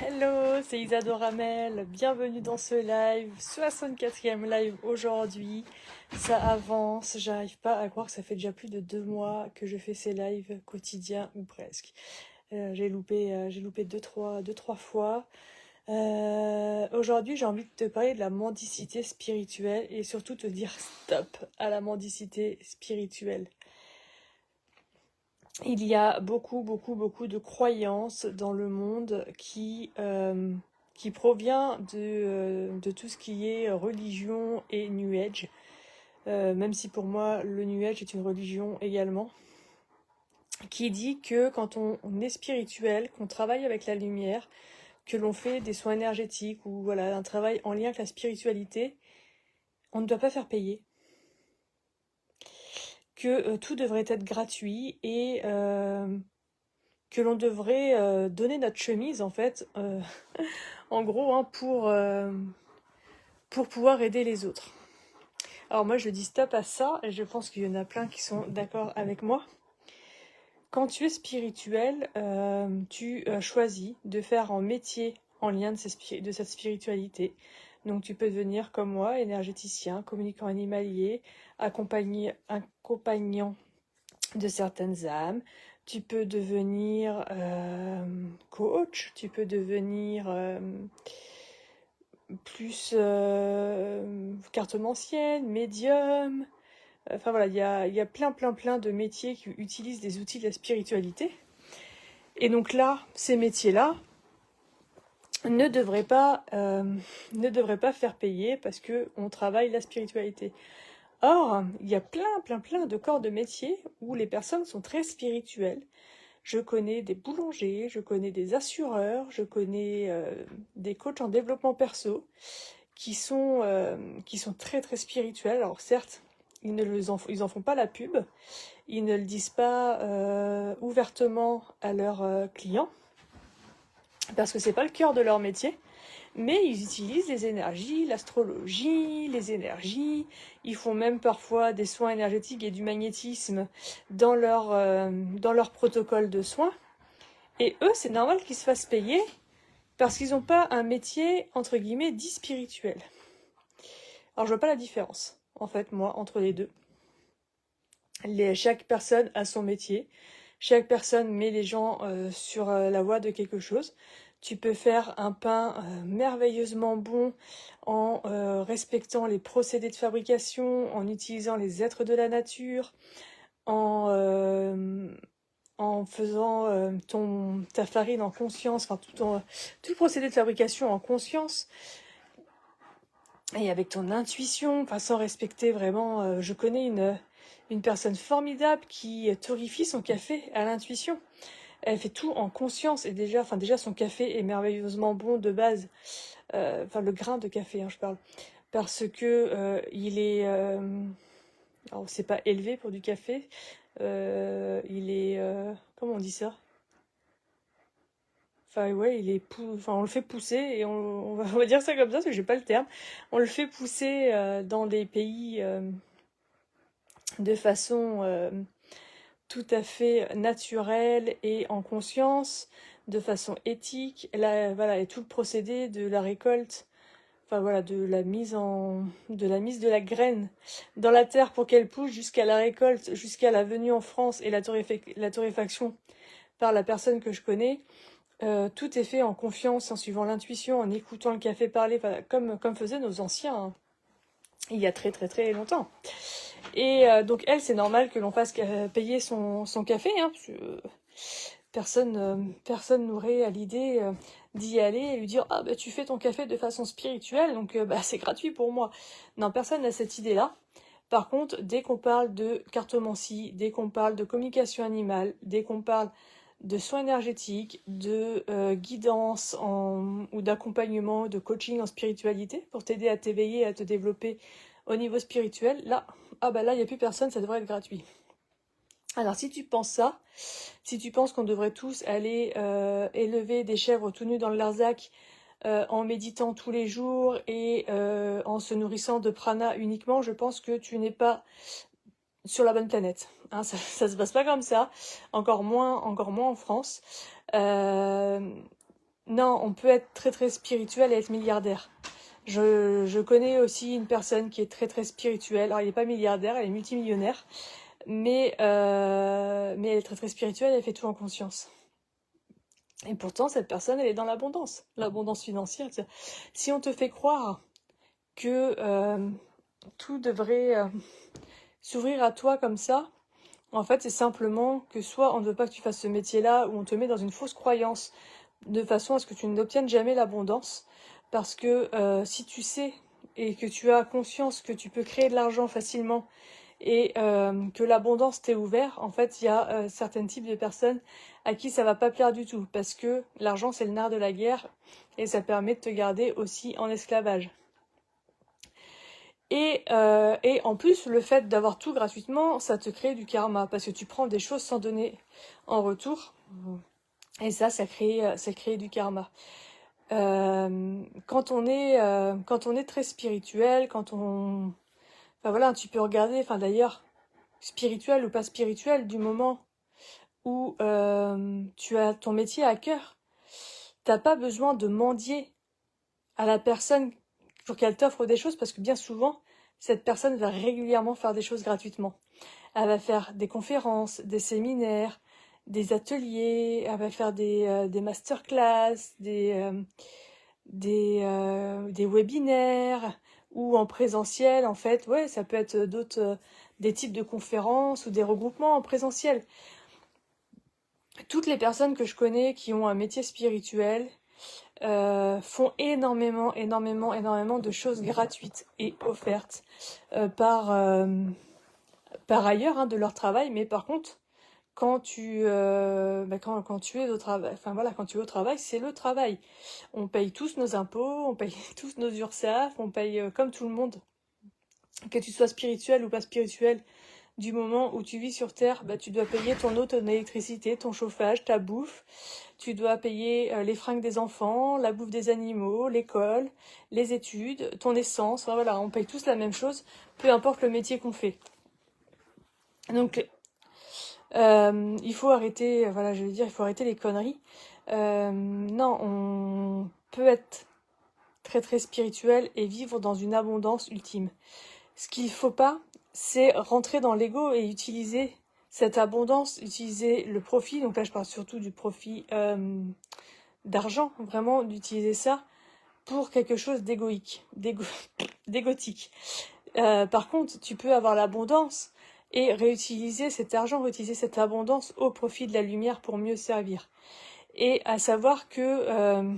Hello, c'est Isadora Mel, bienvenue dans ce live, 64e live aujourd'hui, ça avance, j'arrive pas à croire que ça fait déjà plus de 2 mois que je fais ces lives quotidiens ou presque. J'ai loupé deux, trois fois. Aujourd'hui j'ai envie de te parler de la mendicité spirituelle et surtout te dire stop à la mendicité spirituelle. Il y a beaucoup de croyances dans le monde qui provient de tout ce qui est religion et New Age. Même si pour moi le New Age est une religion également, qui dit que quand on est spirituel, qu'on travaille avec la lumière, que l'on fait des soins énergétiques ou voilà un travail en lien avec la spiritualité, on ne doit pas faire payer. Que tout devrait être gratuit et que l'on devrait donner notre chemise en fait, en gros, hein, pour pouvoir aider les autres. Alors moi je dis stop à ça et je pense qu'il y en a plein qui sont d'accord avec moi. Quand tu es spirituel, tu choisis de faire un métier en lien de cette spiritualité. Donc tu peux devenir comme moi, énergéticien, communicant animalier, accompagnant de certaines âmes. Tu peux devenir coach, tu peux devenir plus cartomancienne, médium. Enfin voilà, il y a plein de métiers qui utilisent des outils de la spiritualité. Et donc là, ces métiers-là ne devraient pas faire payer parce qu'on travaille la spiritualité. Or, il y a plein de corps de métiers où les personnes sont très spirituelles. Je connais des boulangers, je connais des assureurs, je connais des coachs en développement perso qui sont très spirituels. Alors certes, ils en font pas la pub, ils ne le disent pas ouvertement à leurs clients, parce que c'est pas le cœur de leur métier. Mais ils utilisent les énergies, l'astrologie, les énergies. Ils font même parfois des soins énergétiques et du magnétisme dans leur protocole de soins. Et eux, c'est normal qu'ils se fassent payer parce qu'ils n'ont pas un métier, entre guillemets, dit spirituel. Alors je vois pas la différence, en fait, moi, entre les deux. Chaque personne a son métier. Chaque personne met les gens sur la voie de quelque chose. Tu peux faire un pain merveilleusement bon en respectant les procédés de fabrication, en utilisant les êtres de la nature, en faisant ta farine en conscience, enfin tout le procédé de fabrication en conscience et avec ton intuition, enfin sans respecter vraiment. Je connais une personne formidable qui torréfie son café à l'intuition. Elle fait tout en conscience et déjà son café est merveilleusement bon de base. Enfin le grain de café, hein, je parle, parce que il est, alors c'est pas élevé pour du café. Il est, comment on dit ça? Enfin ouais, on le fait pousser et on va dire ça comme ça parce que j'ai pas le terme. On le fait pousser dans des pays de façon tout à fait naturelle et en conscience, de façon éthique. Là, voilà, et tout le procédé de la récolte, enfin voilà, de la mise de la graine dans la terre pour qu'elle pousse jusqu'à la récolte, jusqu'à la venue en France et la torréfaction par la personne que je connais. Tout est fait en confiance, en suivant l'intuition, en écoutant le café parler, voilà, comme faisaient nos anciens, hein, il y a très longtemps. Et donc elle, c'est normal que l'on fasse payer son café, hein, parce que personne n'aurait à l'idée d'y aller et lui dire ah bah tu fais ton café de façon spirituelle, donc bah c'est gratuit pour moi. Non, personne n'a cette idée-là. Par contre, dès qu'on parle de cartomancie, dès qu'on parle de communication animale, dès qu'on parle de soins énergétiques, de guidance ou d'accompagnement, de coaching en spiritualité pour t'aider à t'éveiller, à te développer au niveau spirituel, là, ah bah là, il n'y a plus personne, ça devrait être gratuit. Alors si tu penses ça, si tu penses qu'on devrait tous aller élever des chèvres tout nus dans le Larzac en méditant tous les jours et en se nourrissant de prana uniquement, je pense que tu n'es pas sur la bonne planète. Hein, ça se passe pas comme ça, encore moins en France. Non, on peut être très très spirituel et être milliardaire. Je connais aussi une personne qui est très très spirituelle. Alors, elle n'est pas milliardaire, elle est multimillionnaire. Mais elle est très très spirituelle, elle fait tout en conscience. Et pourtant, cette personne, elle est dans l'abondance financière. Si on te fait croire que tout devrait s'ouvrir à toi comme ça, en fait, c'est simplement que soit on ne veut pas que tu fasses ce métier-là, ou on te met dans une fausse croyance de façon à ce que tu n'obtiennes jamais l'abondance. Parce que si tu sais et que tu as conscience que tu peux créer de l'argent facilement et que l'abondance t'est ouverte, en fait, il y a certains types de personnes à qui ça va pas plaire du tout, parce que l'argent, c'est le nerf de la guerre, et ça permet de te garder aussi en esclavage. Et en plus, le fait d'avoir tout gratuitement, ça te crée du karma, parce que tu prends des choses sans donner en retour, et ça crée du karma. Quand on est très spirituel, enfin voilà, tu peux regarder, enfin d'ailleurs, spirituel ou pas spirituel, du moment où tu as ton métier à cœur, t'as pas besoin de mendier à la personne pour qu'elle t'offre des choses, parce que bien souvent, cette personne va régulièrement faire des choses gratuitement. Elle va faire des conférences, des séminaires, des ateliers, elle va faire des masterclass, des webinaires, ou en présentiel, en fait. Ouais, ça peut être des types de conférences ou des regroupements en présentiel. Toutes les personnes que je connais qui ont un métier spirituel font énormément de choses gratuites et offertes par ailleurs, hein, de leur travail. Mais par contre, quand tu es au travail, enfin voilà, quand tu es au travail, c'est le travail. On paye tous nos impôts, on paye tous nos URSSAF, on paye comme tout le monde. Que tu sois spirituel ou pas spirituel, du moment où tu vis sur Terre, tu dois payer ton eau, ton électricité, ton chauffage, ta bouffe. Tu dois payer les fringues des enfants, la bouffe des animaux, l'école, les études, ton essence. Enfin, voilà, on paye tous la même chose, peu importe le métier qu'on fait. Donc, il faut arrêter, voilà, je veux dire, il faut arrêter les conneries. Non, on peut être très très spirituel et vivre dans une abondance ultime. Ce qu'il faut pas, c'est rentrer dans l'ego et utiliser cette abondance, utiliser le profit. Donc là, je parle surtout du profit d'argent, vraiment d'utiliser ça pour quelque chose d'égotique. Par contre, tu peux avoir l'abondance et réutiliser cet argent, réutiliser cette abondance au profit de la lumière pour mieux servir. Et à savoir que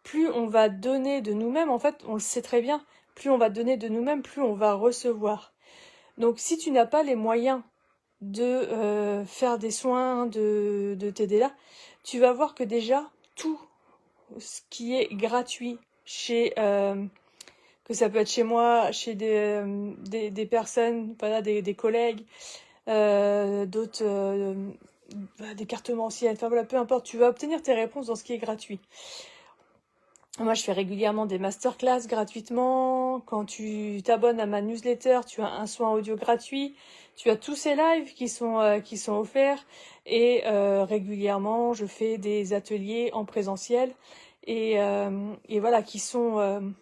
plus on va donner de nous-mêmes, en fait, on le sait très bien, plus on va donner de nous-mêmes, plus on va recevoir. Donc si tu n'as pas les moyens de faire des soins, de t'aider là, tu vas voir que déjà, tout ce qui est gratuit chez... que ça peut être chez moi, chez des personnes, voilà, des collègues, d'autres, des cartes mensuelles, enfin voilà, peu importe, tu vas obtenir tes réponses dans ce qui est gratuit. Moi, je fais régulièrement des masterclass gratuitement. Quand tu t'abonnes à ma newsletter, tu as un soin audio gratuit. Tu as tous ces lives qui sont offerts. Et régulièrement, je fais des ateliers en présentiel. Et voilà, qui sont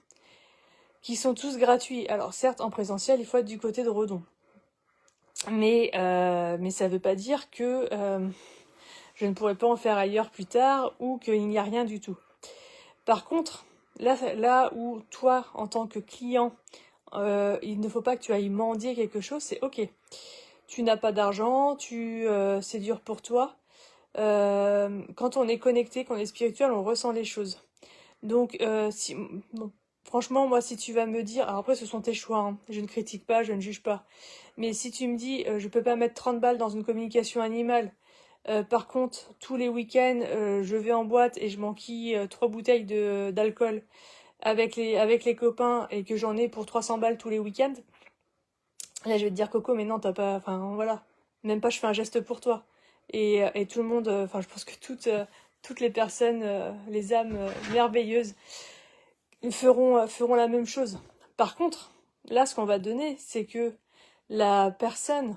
tous gratuits. Alors certes, en présentiel, il faut être du côté de Redon. Mais ça veut pas dire que je ne pourrais pas en faire ailleurs plus tard ou qu'il n'y a rien du tout. Par contre, là où toi, en tant que client, il ne faut pas que tu ailles mendier quelque chose, c'est ok. Tu n'as pas d'argent, c'est dur pour toi. Quand on est connecté, quand on est spirituel, on ressent les choses. Donc, franchement, moi, si tu vas me dire, alors après, ce sont tes choix, hein, je ne critique pas, je ne juge pas. Mais si tu me dis, je peux pas mettre 30 balles dans une communication animale, par contre, tous les week-ends, je vais en boîte et je m'enquille 3 bouteilles d'alcool avec les copains et que j'en ai pour 300 balles tous les week-ends. Là, je vais te dire, Coco, mais non, t'as pas... Enfin, voilà. Même pas, je fais un geste pour toi. Et tout le monde... Enfin, je pense que toutes les personnes, les âmes merveilleuses, feront la même chose. Par contre, là, ce qu'on va donner, c'est que la personne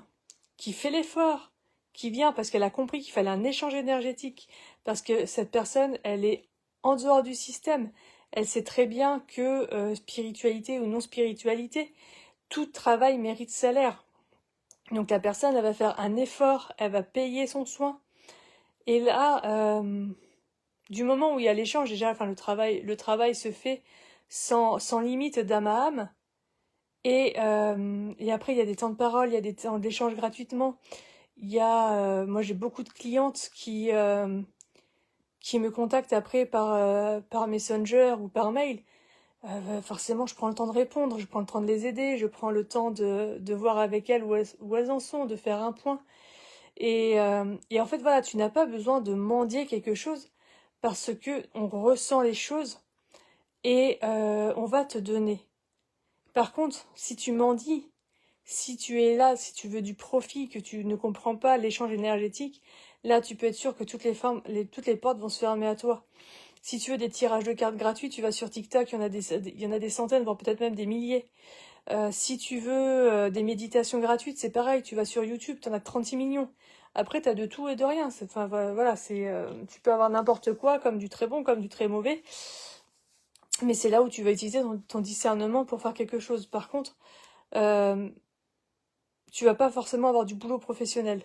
qui fait l'effort, qui vient parce qu'elle a compris qu'il fallait un échange énergétique, parce que cette personne, elle est en dehors du système. Elle sait très bien que spiritualité ou non spiritualité, tout travail mérite salaire. Donc la personne, elle va faire un effort, elle va payer son soin. Et là, du moment où il y a l'échange, déjà, enfin le travail se fait sans limite d'âme à âme. Et après, il y a des temps de parole, il y a des temps d'échange gratuitement. Moi j'ai beaucoup de clientes qui me contactent après par Messenger ou par mail. Forcément, je prends le temps de répondre, je prends le temps de les aider, je prends le temps de voir avec elles où elles en sont, de faire un point. Et en fait, voilà, tu n'as pas besoin de mendier quelque chose parce que on ressent les choses et on va te donner. Par contre, si tu mendies, si tu es là, si tu veux du profit, que tu ne comprends pas l'échange énergétique, là, tu peux être sûr que toutes les portes vont se fermer à toi. Si tu veux des tirages de cartes gratuits, tu vas sur TikTok, il y en a des centaines, voire peut-être même des milliers. Si tu veux des méditations gratuites, c'est pareil, tu vas sur YouTube, tu en as 36 millions. Après, tu as de tout et de rien. Enfin, voilà, tu peux avoir n'importe quoi, comme du très bon, comme du très mauvais. Mais c'est là où tu vas utiliser ton discernement pour faire quelque chose. Par contre, euh, tu vas pas forcément avoir du boulot professionnel.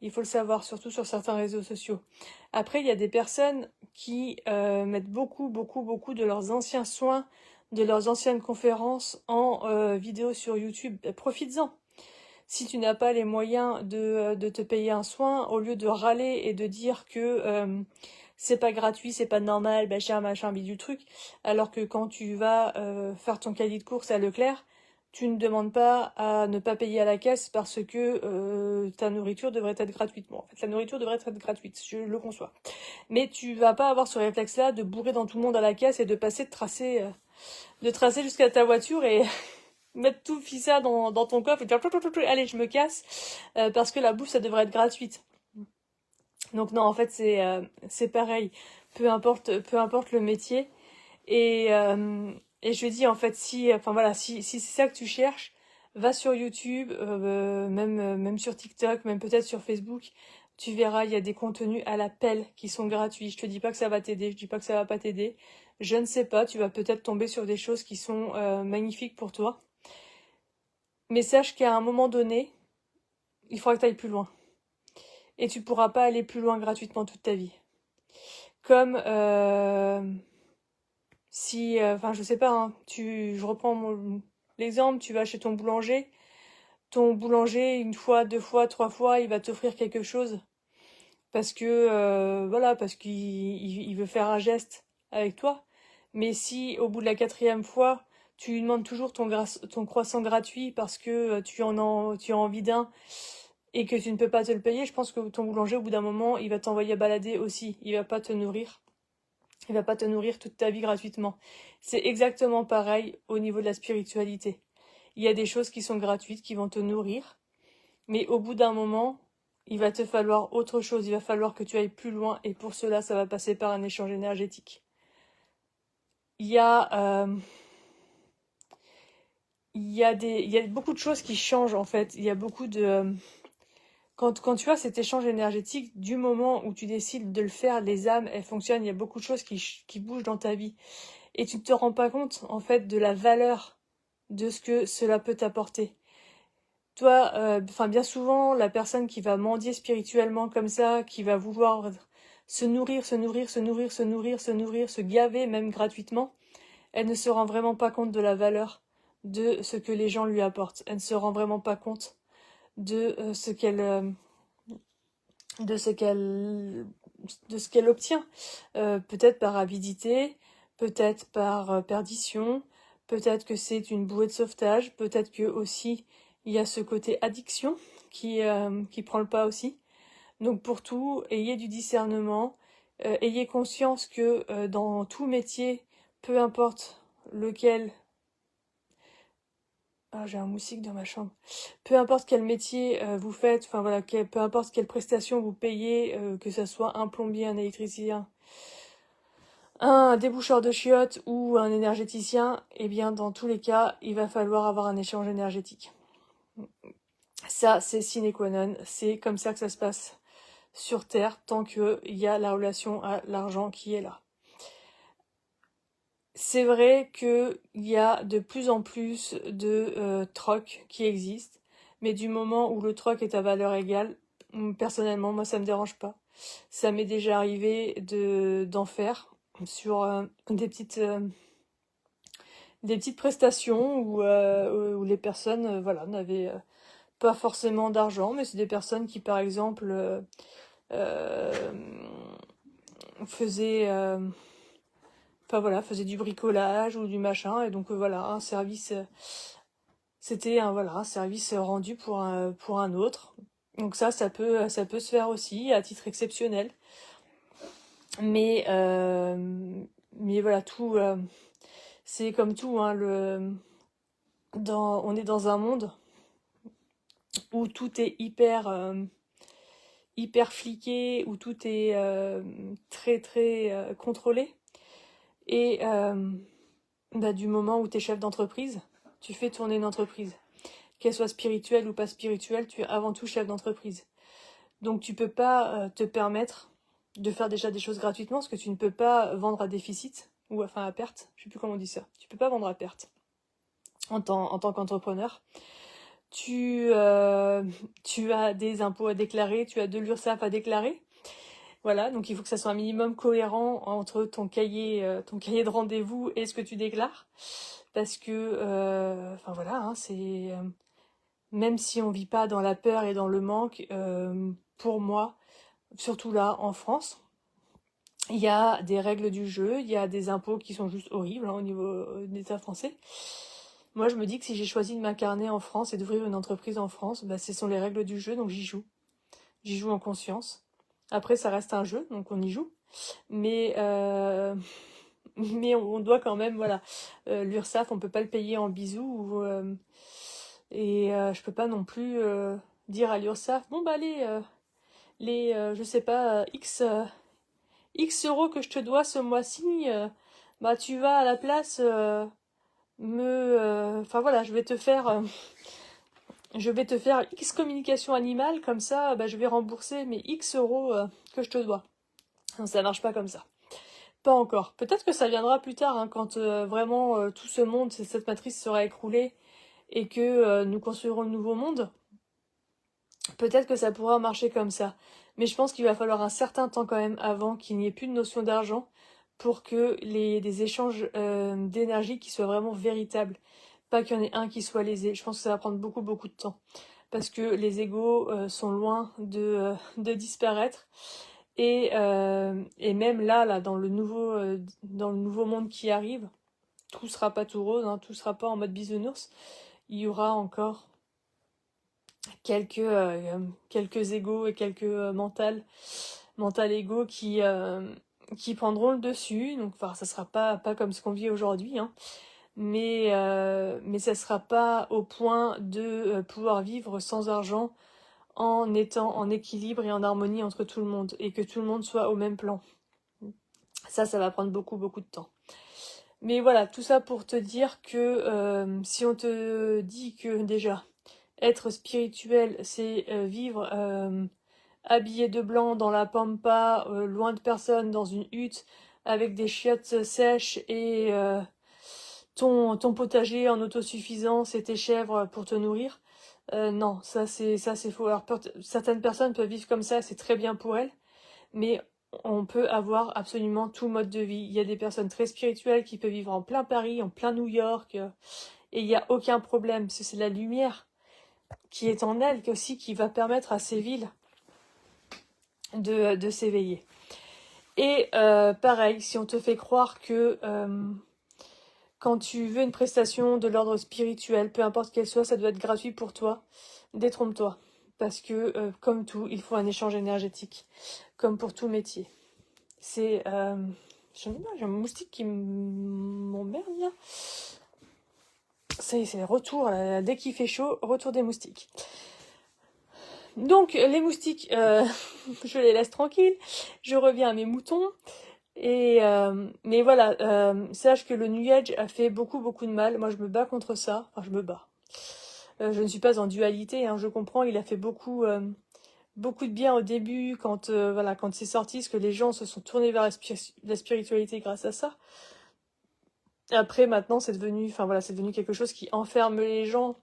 Il faut le savoir, surtout sur certains réseaux sociaux. Après, il y a des personnes qui mettent beaucoup, beaucoup, beaucoup de leurs anciens soins, de leurs anciennes conférences en vidéo sur YouTube. Profites-en. Si tu n'as pas les moyens de te payer un soin, au lieu de râler et de dire que c'est pas gratuit, c'est pas normal, machin, bidule truc, alors que quand tu vas faire ton caddie de course à Leclerc, tu ne demandes pas à ne pas payer à la caisse parce que ta nourriture devrait être gratuitement. En fait, la nourriture devrait être gratuite, je le conçois. Mais tu vas pas avoir ce réflexe-là de bourrer dans tout le monde à la caisse et de passer de tracer jusqu'à ta voiture et mettre tout ça dans ton coffre et dire allez, je me casse parce que la bouffe ça devrait être gratuite. Donc non, en fait c'est pareil. Peu importe le métier. Et je lui dis en fait si c'est ça que tu cherches, va sur YouTube, même sur TikTok, même peut-être sur Facebook. Tu verras, il y a des contenus à l'appel qui sont gratuits. Je te dis pas que ça va t'aider, je dis pas que ça va pas t'aider. Je ne sais pas, tu vas peut-être tomber sur des choses qui sont magnifiques pour toi. Mais sache qu'à un moment donné, il faudra que tu ailles plus loin. Et tu pourras pas aller plus loin gratuitement toute ta vie. Comme si, enfin je sais pas, hein, je reprends l'exemple, tu vas chez ton boulanger une fois, deux fois, trois fois, il va t'offrir quelque chose parce que voilà, parce qu'il veut faire un geste avec toi. Mais si au bout de la quatrième fois, tu lui demandes toujours ton croissant gratuit parce que tu as envie d'un et que tu ne peux pas te le payer, je pense que ton boulanger, au bout d'un moment, il va t'envoyer balader aussi. Il va pas te nourrir. Il va pas te nourrir toute ta vie gratuitement. C'est exactement pareil au niveau de la spiritualité. Il y a des choses qui sont gratuites, qui vont te nourrir, mais au bout d'un moment, il va te falloir autre chose. Il va falloir que tu ailles plus loin, et pour cela, ça va passer par un échange énergétique. Il y a, il y a beaucoup de choses qui changent en fait. Il y a beaucoup de quand tu as cet échange énergétique, du moment où tu décides de le faire, les âmes, elles fonctionnent, il y a beaucoup de choses qui bougent dans ta vie. Et tu ne te rends pas compte, en fait, de la valeur de ce que cela peut t'apporter. Toi, bien souvent, la personne qui va mendier spirituellement comme ça, qui va vouloir se nourrir, se gaver même gratuitement, elle ne se rend vraiment pas compte de la valeur de ce que les gens lui apportent. Elle ne se rend vraiment pas compte de de ce qu'elle de ce qu'elle obtient, peut-être par avidité, peut-être par perdition, peut-être que c'est une bouée de sauvetage, peut-être que aussi il y a ce côté addiction qui prend le pas aussi. Donc pour tout, ayez du discernement, ayez conscience que dans tout métier, peu importe lequel. Ah, j'ai un moustique dans ma chambre. Peu importe quel métier vous faites, enfin voilà, peu importe quelle prestation vous payez, que ce soit un plombier, un électricien, un déboucheur de chiottes ou un énergéticien, eh bien dans tous les cas, il va falloir avoir un échange énergétique. Ça, c'est sine qua non, c'est comme ça que ça se passe sur Terre, tant qu'il y a la relation à l'argent qui est là. c'est vrai qu'il y a de plus en plus de troc qui existent, mais du moment où le troc est à valeur égale, personnellement, moi ça me dérange pas. Ça m'est déjà arrivé d'en faire sur des petites prestations où les personnes voilà, n'avaient pas forcément d'argent, mais c'est des personnes qui par exemple euh, faisaient enfin voilà, faisaient du bricolage ou du machin, et donc voilà, un service, c'était un, voilà, un service rendu pour un autre. Donc ça peut se faire aussi à titre exceptionnel. Mais, mais voilà, tout, c'est comme tout, hein, on est dans un monde où tout est hyper fliqué, où tout est très très contrôlé. Et bah, du moment où tu es chef d'entreprise, tu fais tourner une entreprise. Qu'elle soit spirituelle ou pas spirituelle, tu es avant tout chef d'entreprise. Donc tu peux pas te permettre de faire déjà des choses gratuitement parce que tu ne peux pas vendre à déficit ou enfin à perte. Je sais plus comment on dit ça. Tu peux pas vendre à perte en tant qu'entrepreneur. Tu, tu as des impôts à déclarer, tu as de l'URSSAF à déclarer. Voilà, donc il faut que ça soit un minimum cohérent entre ton cahier de rendez-vous et ce que tu déclares. Parce que, enfin voilà, hein, c'est même si on vit pas dans la peur et dans le manque, pour moi, surtout là en France, il y a des règles du jeu, il y a des impôts qui sont juste horribles hein, au niveau de l'État français. Moi, je me dis que si j'ai choisi de m'incarner en France et d'ouvrir une entreprise en France, bah, ce sont les règles du jeu, donc j'y joue. J'y joue en conscience. Après, ça reste un jeu, donc on y joue. Mais, mais on doit quand même, voilà. L'URSSAF, on peut pas le payer en bisous. Et je peux pas non plus dire à l'URSSAF, bon bah allez, je sais pas, X euros que je te dois ce mois-ci, bah tu vas à la place enfin voilà, je vais te faire X communication animale, comme ça, bah, je vais rembourser mes X euros que je te dois. Non, ça marche pas comme ça. Pas encore. Peut-être que ça viendra plus tard, hein, quand vraiment tout ce monde, cette matrice sera écroulée et que nous construirons le nouveau monde. Peut-être que ça pourra marcher comme ça. Mais je pense qu'il va falloir un certain temps quand même avant qu'il n'y ait plus de notion d'argent pour que des échanges d'énergie qui soient vraiment véritables. Pas qu'il y en ait un qui soit lésé. Je pense que ça va prendre beaucoup beaucoup de temps. Parce que les égos sont loin de disparaître. Et même là, dans le nouveau monde qui arrive, tout sera pas tout rose, hein, tout sera pas en mode bisounours. Il y aura encore quelques égos et quelques mental égos qui prendront le dessus. Donc, enfin, ça sera pas comme ce qu'on vit aujourd'hui, hein, mais ça sera pas au point de pouvoir vivre sans argent en étant en équilibre et en harmonie entre tout le monde et que tout le monde soit au même plan. Ça va prendre beaucoup, beaucoup de temps. Mais voilà, tout ça pour te dire que si on te dit que déjà, être spirituel, c'est vivre habillé de blanc dans la pampa, loin de personne, dans une hutte, avec des chiottes sèches et ton potager en autosuffisance et tes chèvres pour te nourrir. Non, ça c'est faux. Alors certaines personnes peuvent vivre comme ça, c'est très bien pour elles, mais on peut avoir absolument tout mode de vie. Il y a des personnes très spirituelles qui peuvent vivre en plein Paris, en plein New York, et il n'y a aucun problème, parce que c'est la lumière qui est en elles aussi qui va permettre à ces villes de s'éveiller. Et pareil, si on te fait croire que quand tu veux une prestation de l'ordre spirituel, peu importe qu'elle soit, ça doit être gratuit pour toi, détrompe-toi. Parce que, comme tout, il faut un échange énergétique, comme pour tout métier. C'est... j'ai un moustique qui m'emmerde là. C'est retour, là, dès qu'il fait chaud, retour des moustiques. Donc les moustiques, je les laisse tranquilles, je reviens à mes moutons. Mais voilà, sache que le New Age a fait beaucoup beaucoup de mal. Moi je me bats contre ça, enfin je me bats. Je ne suis pas en dualité, hein, je comprends, il a fait beaucoup de bien au début quand voilà, quand c'est sorti, parce que les gens se sont tournés vers la spiritualité grâce à ça. Après, maintenant, c'est devenu, enfin voilà, c'est devenu quelque chose qui enferme les gens.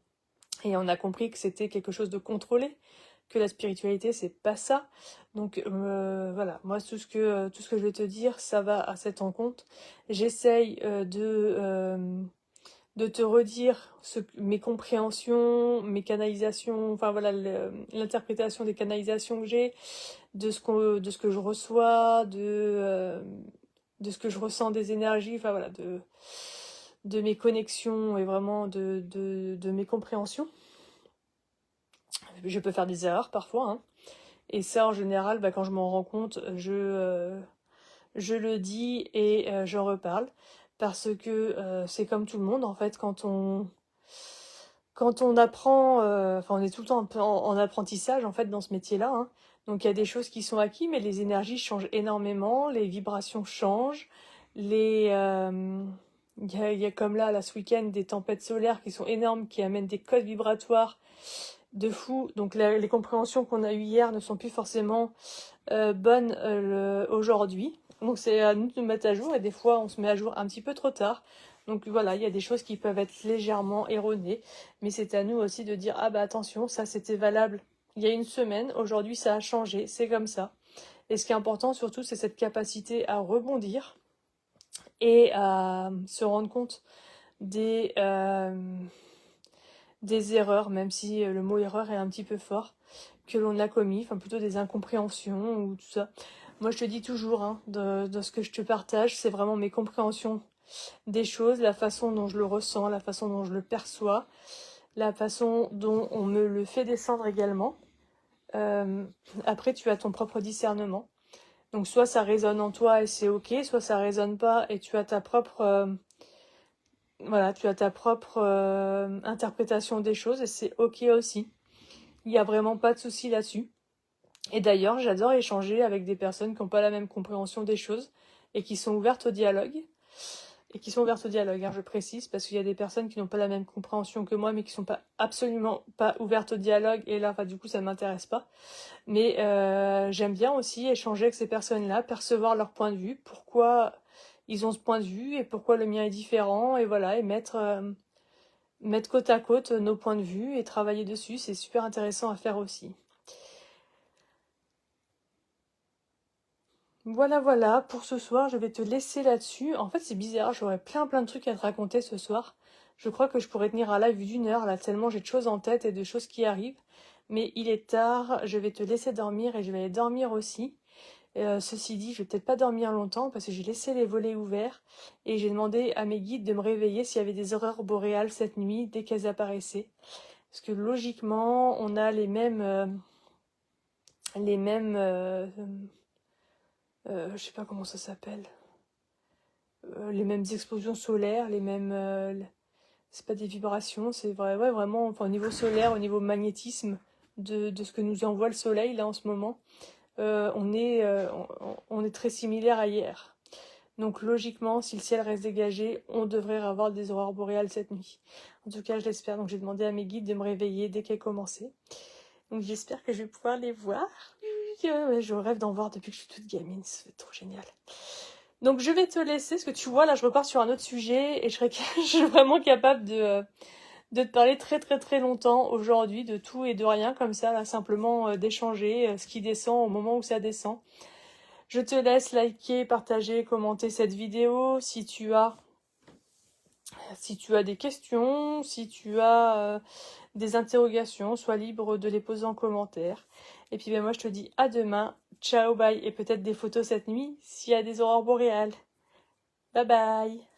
Et on a compris que c'était quelque chose de contrôlé, que la spiritualité, c'est pas ça. Donc voilà, moi tout ce que je vais te dire, ça va à cet encontre. J'essaye de te redire mes compréhensions, mes canalisations, enfin voilà, l'interprétation des canalisations que j'ai, de ce que je reçois, de ce que je ressens des énergies, enfin voilà, de mes connexions et vraiment de mes compréhensions. Je peux faire des erreurs parfois, hein. Et ça, en général, bah, quand je m'en rends compte, je le dis et j'en reparle. Parce que c'est comme tout le monde, en fait, quand on apprend, enfin, on est tout le temps un peu en apprentissage, en fait, dans ce métier-là, hein. Donc, il y a des choses qui sont acquises, mais les énergies changent énormément, les vibrations changent, il y a comme là ce week-end, des tempêtes solaires qui sont énormes, qui amènent des codes vibratoires de fou. Donc les compréhensions qu'on a eues hier ne sont plus forcément bonnes aujourd'hui. Donc c'est à nous de nous mettre à jour et des fois on se met à jour un petit peu trop tard. Donc voilà, il y a des choses qui peuvent être légèrement erronées, mais c'est à nous aussi de dire ah bah attention, ça c'était valable il y a une semaine, aujourd'hui ça a changé, c'est comme ça. Et ce qui est important surtout, c'est cette capacité à rebondir et à se rendre compte des, euh, des erreurs, même si le mot erreur est un petit peu fort, que l'on a commis, enfin plutôt des incompréhensions ou tout ça. Moi je te dis toujours, hein, de ce que je te partage, c'est vraiment mes compréhensions des choses, la façon dont je le ressens, la façon dont je le perçois, la façon dont on me le fait descendre également. Euh, Après tu as ton propre discernement. Donc soit ça résonne en toi et c'est ok, soit ça résonne pas et tu as ta propre voilà, tu as ta propre interprétation des choses et c'est ok aussi. Il n'y a vraiment pas de souci là-dessus. Et d'ailleurs, j'adore échanger avec des personnes qui n'ont pas la même compréhension des choses et qui sont ouvertes au dialogue. Et qui sont ouvertes au dialogue, hein, je précise, parce qu'il y a des personnes qui n'ont pas la même compréhension que moi, mais qui sont pas absolument pas ouvertes au dialogue. Et là, enfin, du coup, ça ne m'intéresse pas. Mais j'aime bien aussi échanger avec ces personnes-là, percevoir leur point de vue, pourquoi ils ont ce point de vue et pourquoi le mien est différent. Et voilà, et mettre côte à côte nos points de vue et travailler dessus, c'est super intéressant à faire aussi. Voilà, voilà, pour ce soir, je vais te laisser là-dessus. En fait, c'est bizarre, j'aurais plein de trucs à te raconter ce soir. Je crois que je pourrais tenir un live d'1 heure, là, tellement j'ai de choses en tête et de choses qui arrivent. Mais il est tard, je vais te laisser dormir et je vais aller dormir aussi. Ceci dit, je vais peut-être pas dormir longtemps parce que j'ai laissé les volets ouverts et j'ai demandé à mes guides de me réveiller s'il y avait des aurores boréales cette nuit dès qu'elles apparaissaient. Parce que logiquement, on a les mêmes, je sais pas comment ça s'appelle, les mêmes explosions solaires, les mêmes, c'est pas des vibrations, c'est vrai, ouais, vraiment, enfin, au niveau solaire, au niveau magnétisme de ce que nous envoie le soleil là en ce moment, on est très similaire à hier. Donc logiquement, si le ciel reste dégagé, on devrait avoir des aurores boréales cette nuit. En tout cas, je l'espère. Donc j'ai demandé à mes guides de me réveiller dès qu'elles commençaient. Donc j'espère que je vais pouvoir les voir. Je rêve d'en voir depuis que je suis toute gamine, ça va être trop génial. Donc je vais te laisser, parce que tu vois, là je repars sur un autre sujet et je suis vraiment capable de te parler très longtemps aujourd'hui, de tout et de rien, comme ça, là, simplement d'échanger ce qui descend au moment où ça descend. Je te laisse liker, partager, commenter cette vidéo si tu as des questions, si tu as des interrogations, sois libre de les poser en commentaire. Et puis ben, moi je te dis à demain, ciao bye, et peut-être des photos cette nuit s'il y a des aurores boréales. Bye bye.